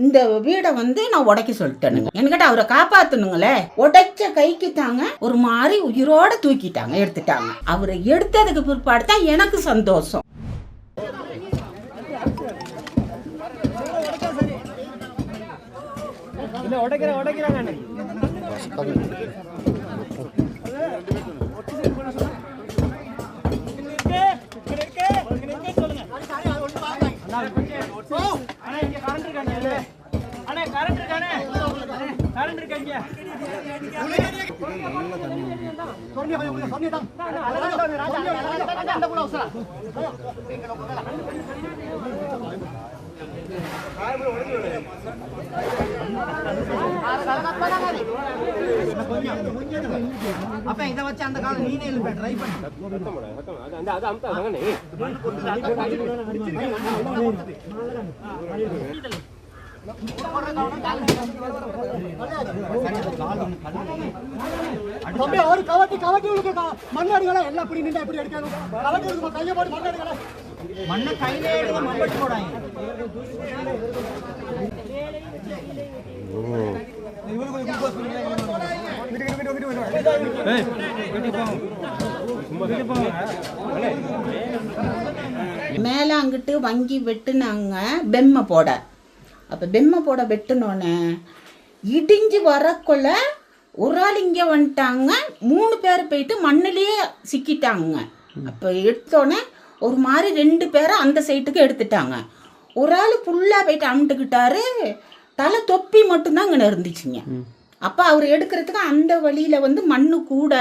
இந்த வீடை வந்து நான் உடைக்க சொல்லிட்டேனுங்க. என்கிட்ட அவரை காப்பாத்தணுங்களே. உடைச்ச கைக்கு தாங்க ஒரு மாதிரி உயிரோட தூக்கிட்டாங்க, எடுத்துட்டாங்க. அவரை எடுத்ததுக்கு பிற்பாடு தான் எனக்கு சந்தோஷம். அப்ப இத வச்சு அந்த கால நீனே இல்ல ட்ரை பண்ணு அந்த அது அம்மா தானே அப்படியே ஒரு கவட்டி உள்ள மண்ணடிகள எல்லாம் இப்படி நின்னு இப்படி அடிக்கணும். கவட்டி உள்ள கைய போட்டு மண்ணடிகள மண்ண கையிலே எடுத்து மம்பட்டி போடாங்க. மேல அங்கிட்டு வங்கி வெட்டுனாங்க பெம்மை போட. அப்போ பெம்மை போட வெட்டினோன்னே இடிஞ்சு வரக்குள்ள ஒரு ஆள் இங்கே வந்துட்டாங்க, 3 பேர் போயிட்டு மண்ணிலேயே சிக்கிட்டாங்க. அப்போ எடுத்தோன்னே ஒரு மாதிரி 2 பேரை அந்த சைட்டுக்கு எடுத்துட்டாங்க. ஒரு ஆள் ஃபுல்லாக போயிட்டு அமுட்டுக்கிட்டாரு, தலை தொப்பி மட்டும்தான் இங்கே இருந்துச்சுங்க. அப்போ அவர் எடுக்கிறதுக்கு அந்த வழியில் வந்து மண்ணு கூட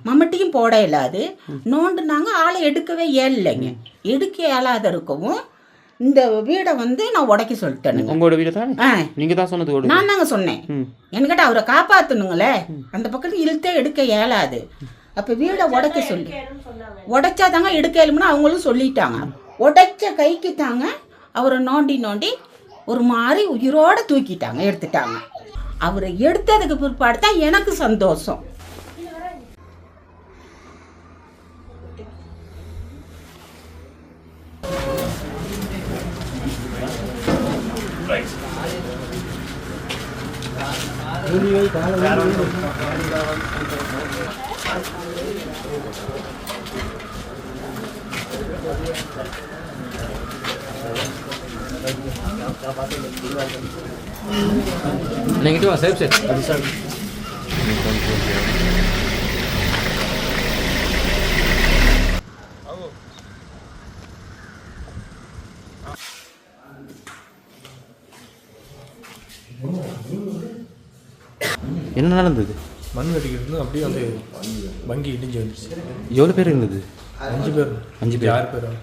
மம்மட்டியும் போட இயலாது. நோண்டுனாங்க, ஆளை எடுக்கவே இயலைங்க. எடுக்க இயலாத இருக்கவும் இந்த வீடை வந்து நான் உடைக்க சொல்லிட்டேனுங்க. உங்களோட வீடு தான் நீங்க தான் சொன்னது? நான் தாங்க சொன்னேன். என்கிட்ட அவரை காப்பாற்றணுங்களே, அந்த பக்கத்து இழுத்தே எடுக்க இயலாது. அப்போ வீடை உடைக்க சொல்லி உடைச்சாதாங்க எடுக்க இயலும்னு அவங்களும் சொல்லிட்டாங்க. உடைச்ச கைக்கு தாங்க அவரை நோண்டி ஒரு மாதிரி உயிரோட தூக்கிட்டாங்க, எடுத்துட்டாங்க. அவரை எடுத்ததுக்கு பிற்பாடு தான் எனக்கு சந்தோஷம். Neng itu saya bisa. Bisa. என்ன நடந்தது? மண் வெட்டிக்கிட்டு அப்படியே அந்த வங்கி இடிஞ்சு வந்துச்சு. எவ்வளோ பேர் இருந்தது? 5 பேர் 6 பேர்.